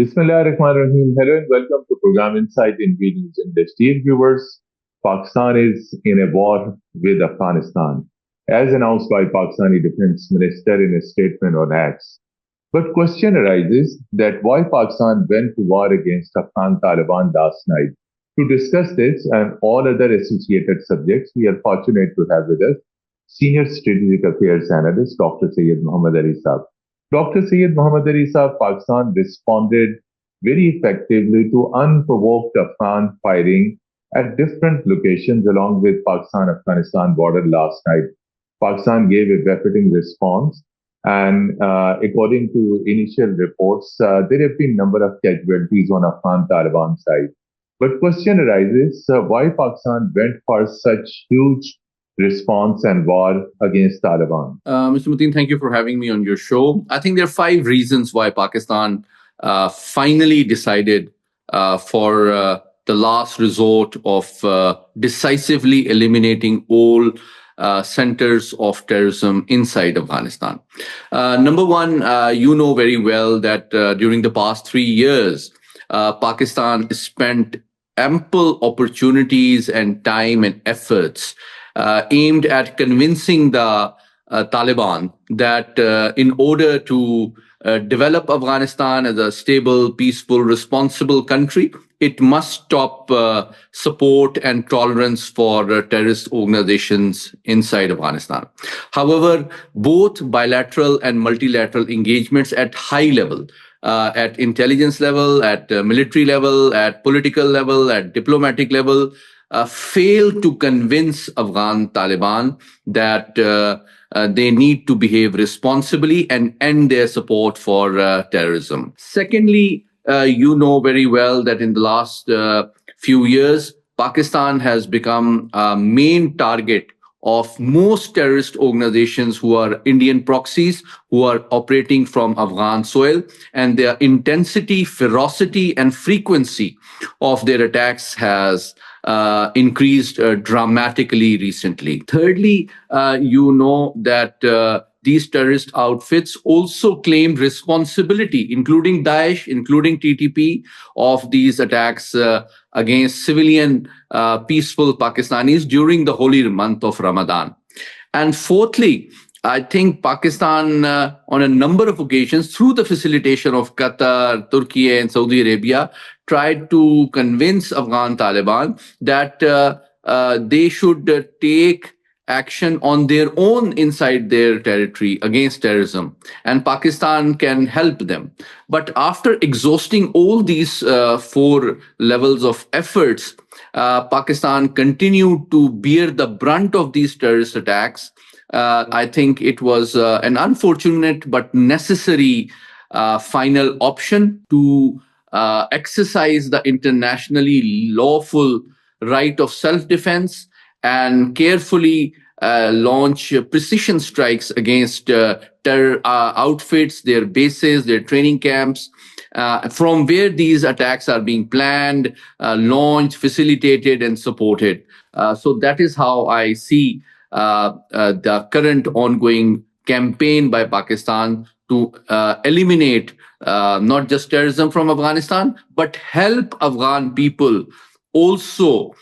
Bismillahirrahmanirrahim. Hello and welcome to program Insight in News. And dear viewers, Pakistan is in a war with Afghanistan, as announced by Pakistani Defense Minister in a statement on X. But question arises that why Pakistan went to war against Afghan Taliban last night. To discuss this and all other associated subjects, we are fortunate to have with us Senior Strategic Affairs Analyst Dr. Syed Muhammad Ali Saab. Dr. Syed Muhammad Ali Saab, Pakistan responded very effectively to unprovoked Afghan firing at different locations along with Pakistan-Afghanistan border last night. Pakistan gave a befitting response, and according to initial reports, there have been a number of casualties on Afghan Taliban side. But question arises, why Pakistan went for such huge response and war against Taliban? Mr. Mateen, thank you for having me on your show. I think there are 5 reasons why Pakistan finally decided for the last resort of decisively eliminating all centers of terrorism inside Afghanistan. Number one, you know very well that during the past 3 years, Pakistan spent ample opportunities and time and efforts aimed at convincing the Taliban that in order to develop Afghanistan as a stable, peaceful, responsible country, it must stop support and tolerance for terrorist organizations inside Afghanistan. However, both bilateral and multilateral engagements at high level, at intelligence level, at military level, at political level, at diplomatic level, failed to convince Afghan Taliban that they need to behave responsibly and end their support for terrorism. Secondly, you know very well that in the last few years, Pakistan has become a main target of most terrorist organizations who are Indian proxies, who are operating from Afghan soil, and their intensity, ferocity, and frequency of their attacks has increased dramatically recently. Thirdly, you know that these terrorist outfits also claimed responsibility, including Daesh, including TTP, of these attacks against civilian peaceful Pakistanis during the holy month of Ramadan. And fourthly, I think Pakistan, on a number of occasions, through the facilitation of Qatar, Turkey, and Saudi Arabia, tried to convince Afghan Taliban that they should take action on their own inside their territory against terrorism, and Pakistan can help them. But after exhausting all these 4 levels of efforts, Pakistan continued to bear the brunt of these terrorist attacks. I think it was an unfortunate but necessary final option to exercise the internationally lawful right of self-defense and carefully launch precision strikes against terror outfits, their bases, their training camps, from where these attacks are being planned, launched, facilitated, and supported. So that is how I see the current ongoing campaign by Pakistan to eliminate not just terrorism from Afghanistan, but help Afghan people also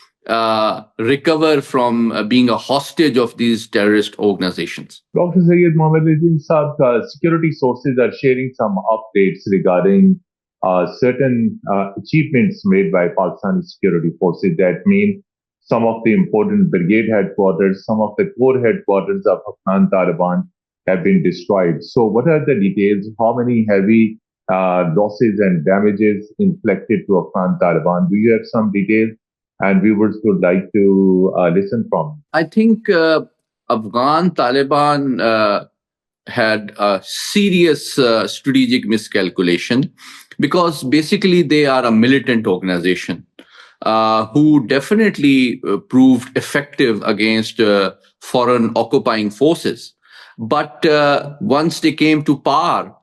recover from being a hostage of these terrorist organizations. Dr. Syed Mohammad Ali Saab, security sources are sharing some updates regarding certain achievements made by Pakistani security forces that mean some of the important brigade headquarters, some of the core headquarters of Afghan Taliban have been destroyed. So what are the details? How many heavy losses and damages inflicted to Afghan Taliban? Do you have some details? And viewers would like to listen from. I think Afghan Taliban had a serious strategic miscalculation because basically they are a militant organization who definitely proved effective against foreign occupying forces. But once they came to power,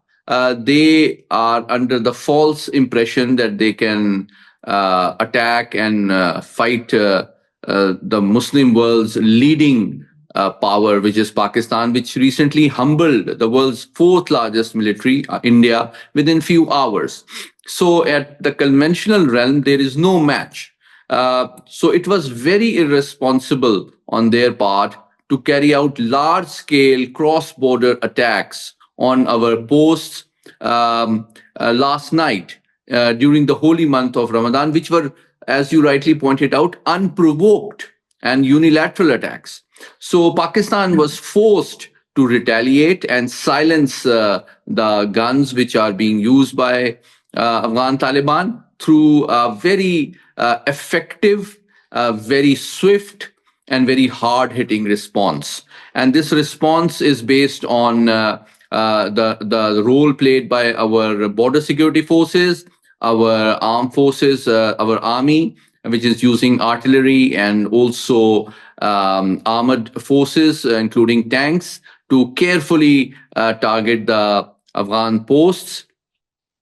they are under the false impression that they can attack and fight the Muslim world's leading power, which is Pakistan, which recently humbled the world's 4th largest military, India, within few hours. So at the conventional realm, there is no match. So it was very irresponsible on their part to carry out large scale cross border attacks on our posts last night during the holy month of Ramadan, which were, as you rightly pointed out, unprovoked and unilateral attacks. So Pakistan was forced to retaliate and silence the guns which are being used by Afghan Taliban through a very effective, very swift, and very hard hitting response. And this response is based on the role played by our border security forces, our armed forces, our army, which is using artillery and also armored forces, including tanks, to carefully target the Afghan posts.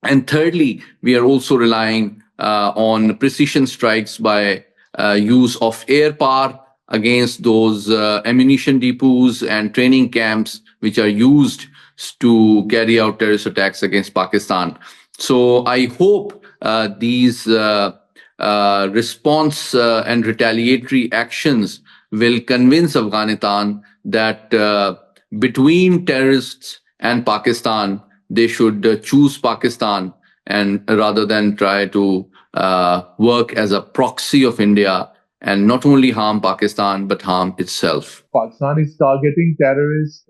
And thirdly, we are also relying on precision strikes by use of air power against those ammunition depots and training camps which are used to carry out terrorist attacks against Pakistan. So I hope these response and retaliatory actions will convince Afghanistan that between terrorists and Pakistan, they should choose Pakistan and rather than try to work as a proxy of India and not only harm Pakistan but harm itself. Pakistan is targeting terrorist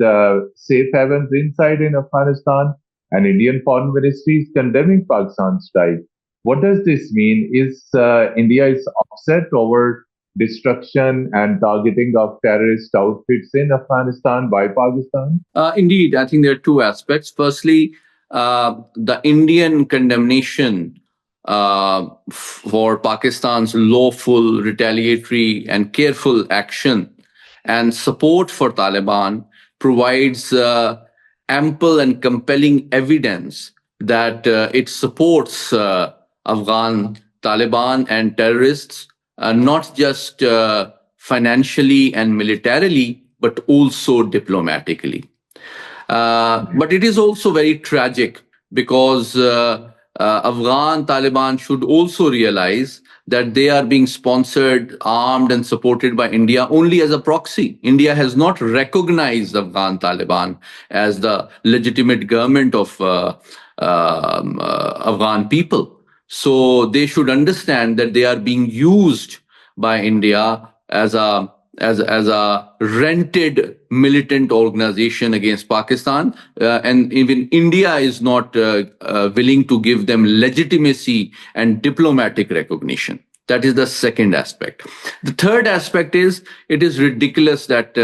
safe havens inside in Afghanistan, and Indian Foreign Ministry is condemning Pakistan's strike. What does this mean? Is India is upset over destruction and targeting of terrorist outfits in Afghanistan by Pakistan? Indeed, I think there are two aspects. Firstly, the Indian condemnation for Pakistan's lawful, retaliatory, and careful action and support for Taliban provides ample and compelling evidence that it supports Afghan Taliban and terrorists, not just financially and militarily, but also diplomatically. But it is also very tragic because Afghan Taliban should also realize that they are being sponsored, armed, and supported by India only as a proxy. India has not recognized Afghan Taliban as the legitimate government of Afghan people. So they should understand that they are being used by India as a rented militant organization against Pakistan, and even India is not willing to give them legitimacy and diplomatic recognition. That is the second aspect. The third aspect is it is ridiculous that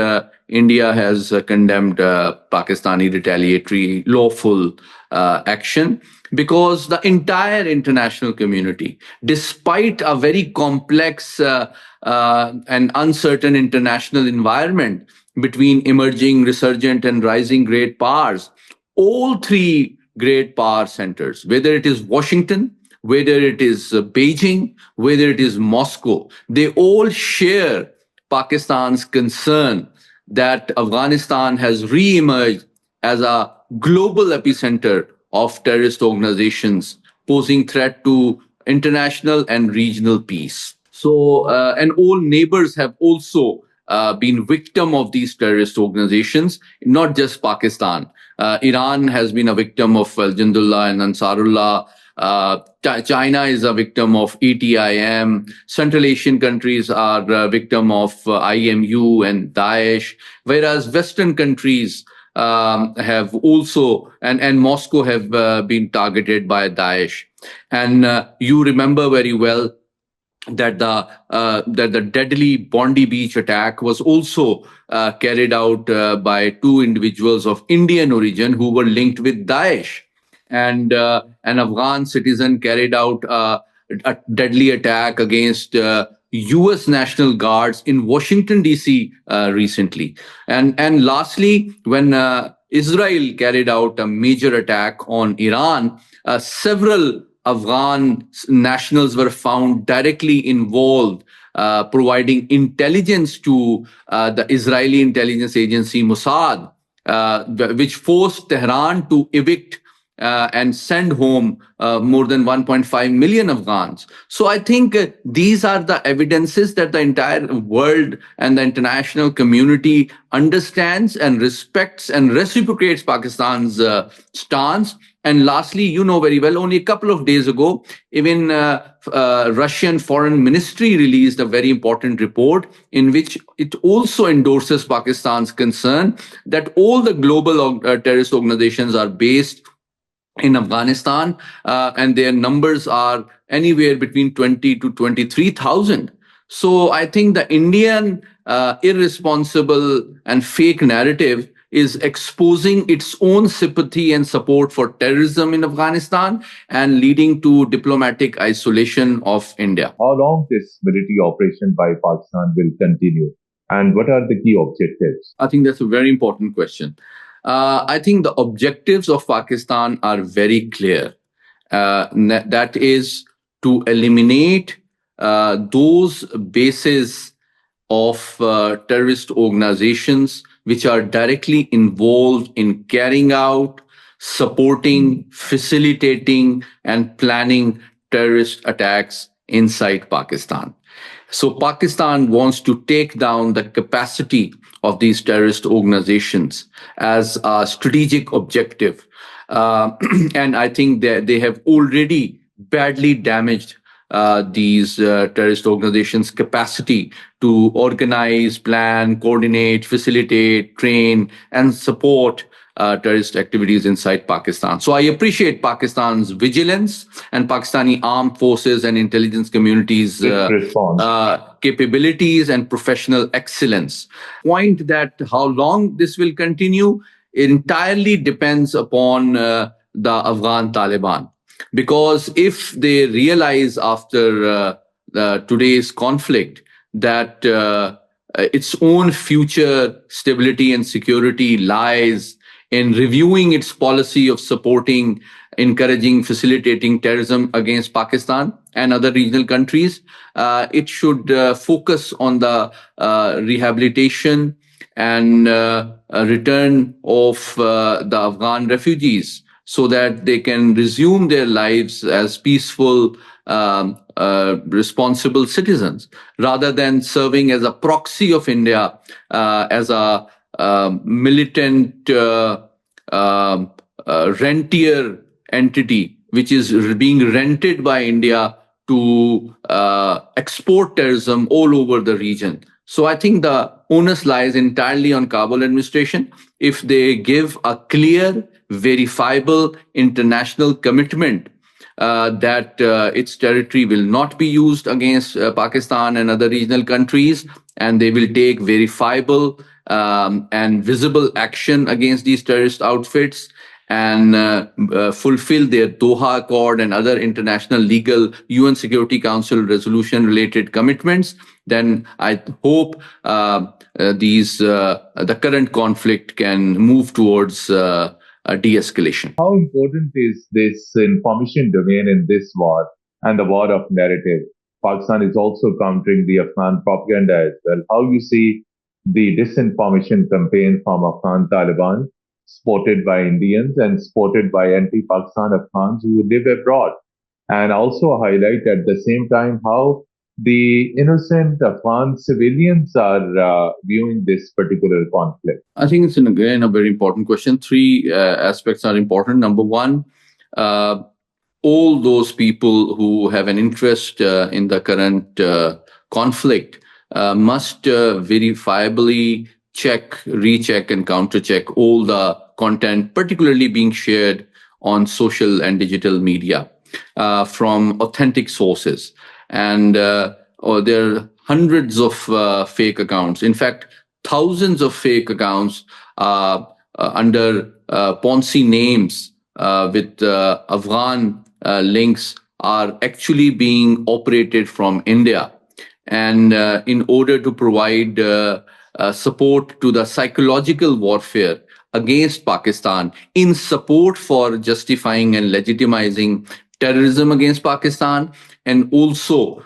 India has condemned Pakistani retaliatory lawful action because the entire international community, despite a very complex and uncertain international environment between emerging, resurgent, and rising great powers, all three great power centers, whether it is Washington, whether it is Beijing, whether it is Moscow, they all share Pakistan's concern that Afghanistan has re-emerged as a global epicenter of terrorist organizations posing threat to international and regional peace. So, and all neighbors have also been victim of these terrorist organizations, not just Pakistan. Iran has been a victim of Al Jundullah and Ansarullah. China is a victim of ETIM. Central Asian countries are a victim of IMU and Daesh, whereas Western countries have also, and Moscow have been targeted by Daesh. And you remember very well that the deadly Bondi Beach attack was also carried out by two individuals of Indian origin who were linked with Daesh. And an Afghan citizen carried out a deadly attack against U.S. National Guards in Washington, D.C. Recently. And lastly, when Israel carried out a major attack on Iran, several Afghan nationals were found directly involved, providing intelligence to the Israeli intelligence agency Mossad, which forced Tehran to evict and send home more than 1.5 million Afghans. So I think these are the evidences that the entire world and the international community understands and respects and reciprocates Pakistan's stance. And lastly, you know very well, only a couple of days ago, even Russian Foreign Ministry released a very important report in which it also endorses Pakistan's concern that all the global terrorist organizations are based in Afghanistan, and their numbers are anywhere between 20 to 23,000. So I think the Indian irresponsible and fake narrative is exposing its own sympathy and support for terrorism in Afghanistan and leading to diplomatic isolation of India. How long this military operation by Pakistan will continue? And what are the key objectives? I think that's a very important question. I think the objectives of Pakistan are very clear. That is to eliminate those bases of terrorist organizations which are directly involved in carrying out, supporting, facilitating, and planning terrorist attacks inside Pakistan. So Pakistan wants to take down the capacity of these terrorist organizations as a strategic objective. And I think that they have already badly damaged these terrorist organizations' capacity to organize, plan, coordinate, facilitate, train, and support terrorist activities inside Pakistan. So I appreciate Pakistan's vigilance and Pakistani armed forces and intelligence communities' capabilities and professional excellence. Point that how long this will continue entirely depends upon the Afghan Taliban. Because if they realize after today's conflict that its own future stability and security lies in reviewing its policy of supporting, encouraging, facilitating terrorism against Pakistan and other regional countries, it should focus on the rehabilitation and return of the Afghan refugees so that they can resume their lives as peaceful, responsible citizens, rather than serving as a proxy of India, as a militant rentier entity, which is being rented by India to export terrorism all over the region. So I think the onus lies entirely on Kabul administration. If they give a clear, verifiable international commitment that its territory will not be used against Pakistan and other regional countries, and they will take verifiable and visible action against these terrorist outfits and fulfill their Doha Accord and other international legal UN Security Council resolution related commitments, then I hope the current conflict can move towards de-escalation. How important is this information domain in this war and the war of narrative? Pakistan is also countering the Afghan propaganda as well. How you see the disinformation campaign from Afghan Taliban, supported by Indians and supported by anti-Pakistan Afghans who live abroad, and also highlight at the same time how the innocent Afghan civilians are viewing this particular conflict? I think it's again a very important question. Three aspects are important. Number one, all those people who have an interest in the current conflict must verifiably check, recheck, and countercheck all the content, particularly being shared on social and digital media from authentic sources. And there are hundreds of fake accounts. In fact, thousands of fake accounts under Ponzi names with Afghan links are actually being operated from India. And in order to provide support to the psychological warfare against Pakistan, in support for justifying and legitimizing terrorism against Pakistan, and also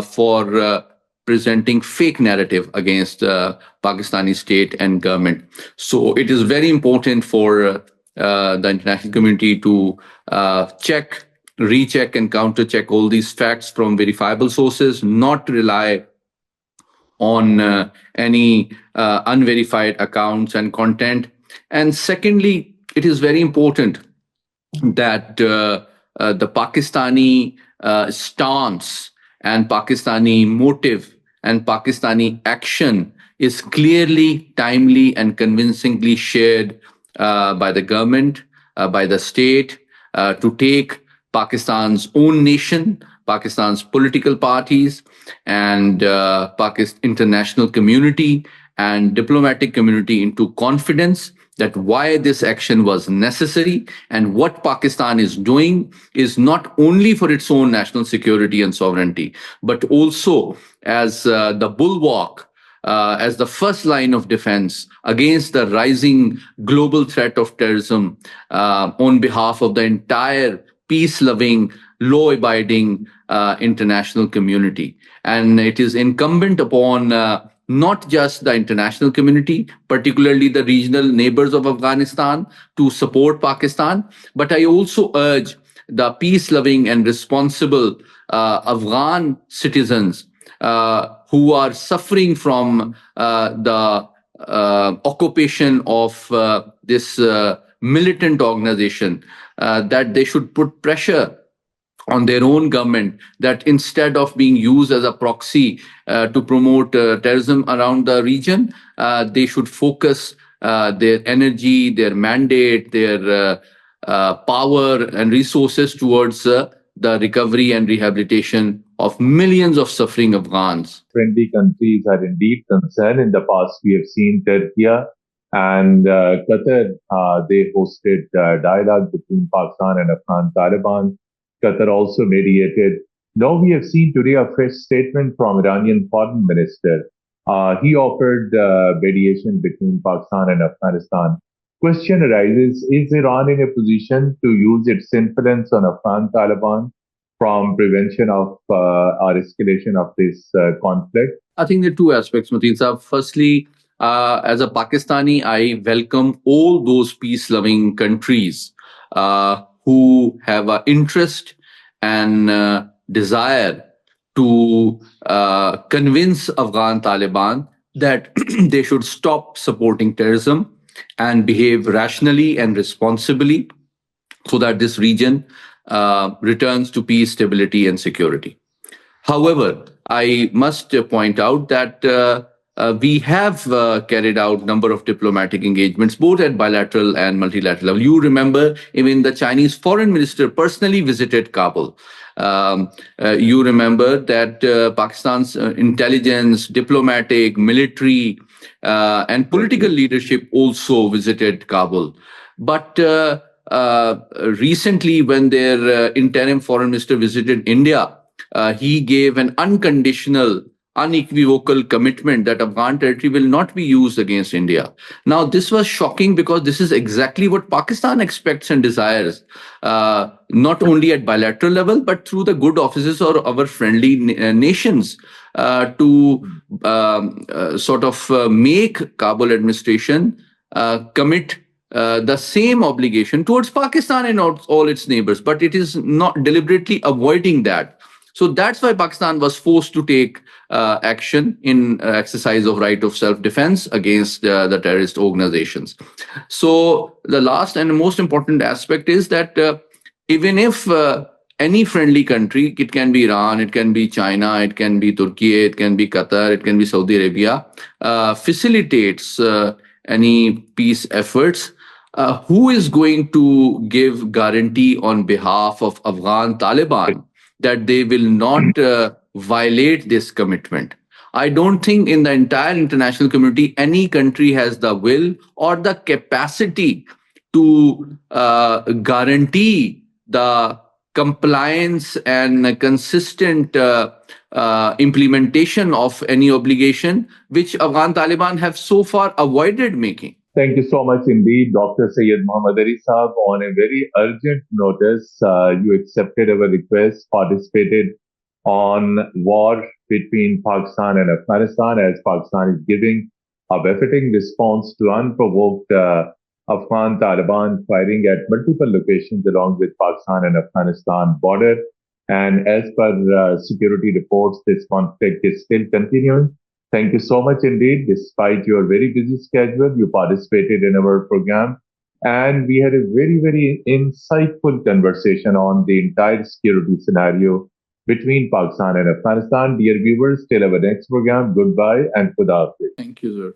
for presenting fake narrative against Pakistani state and government. So it is very important for the international community to check, recheck, and counter-check all these facts from verifiable sources, not rely on any unverified accounts and content. And secondly, it is very important that the Pakistani stance and Pakistani motive and Pakistani action is clearly, timely, and convincingly shared by the government, by the state, to take Pakistan's own nation, Pakistan's political parties, and Pakistan international community and diplomatic community into confidence that why this action was necessary and what Pakistan is doing is not only for its own national security and sovereignty, but also as the bulwark, as the first line of defense against the rising global threat of terrorism on behalf of the entire peace loving, law abiding international community. And it is incumbent upon not just the international community, particularly the regional neighbors of Afghanistan, to support Pakistan. But I also urge the peace loving and responsible Afghan citizens who are suffering from the occupation of this militant organization, that they should put pressure on their own government that instead of being used as a proxy to promote terrorism around the region, they should focus their energy, their mandate, their power and resources towards the recovery and rehabilitation of millions of suffering Afghans. Friendly countries are indeed concerned. In the past, we have seen Turkey and Qatar. They hosted dialogue between Pakistan and Afghan Taliban. Qatar also mediated. Now we have seen today a fresh statement from Iranian foreign minister. He offered mediation between Pakistan and Afghanistan. Question arises, is Iran in a position to use its influence on Afghan Taliban from prevention of or escalation of this conflict? I think there are two aspects, Mateen Saab. Firstly, as a Pakistani, I welcome all those peace-loving countries who have an interest and desire to convince Afghan Taliban that they should stop supporting terrorism and behave rationally and responsibly so that this region returns to peace, stability, and security. However, I must point out that we have carried out a number of diplomatic engagements, both at bilateral and multilateral level. You remember, even the Chinese foreign minister personally visited Kabul. You remember that Pakistan's intelligence, diplomatic, military, and political leadership also visited Kabul. But recently, when their interim foreign minister visited India, he gave an unconditional, unequivocal commitment that Afghan territory will not be used against India. Now, this was shocking because this is exactly what Pakistan expects and desires, not only at bilateral level, but through the good offices or our friendly nations to sort of make Kabul administration commit the same obligation towards Pakistan and all its neighbors, but it is not deliberately avoiding that. So that's why Pakistan was forced to take action in exercise of right of self-defense against the terrorist organizations. So the last and most important aspect is that even if any friendly country, it can be Iran, it can be China, it can be Turkey, it can be Qatar, it can be Saudi Arabia, facilitates any peace efforts, who is going to give guarantee on behalf of Afghan Taliban that they will not violate this commitment? I don't think in the entire international community, any country has the will or the capacity to guarantee the compliance and consistent implementation of any obligation which Afghan Taliban have so far avoided making. Thank you so much indeed, Dr. Syed Muhammad Ali Saab. On a very urgent notice, you accepted our request, participated on war between Pakistan and Afghanistan, as Pakistan is giving a befitting response to unprovoked Afghan Taliban firing at multiple locations along with Pakistan and Afghanistan border. And as per security reports, this conflict is still continuing. Thank you so much indeed. Despite your very busy schedule, you participated in our program. And we had a very, very insightful conversation on the entire security scenario between Pakistan and Afghanistan. Dear viewers, till our next program, goodbye and Khuda Hafiz. Thank you, sir.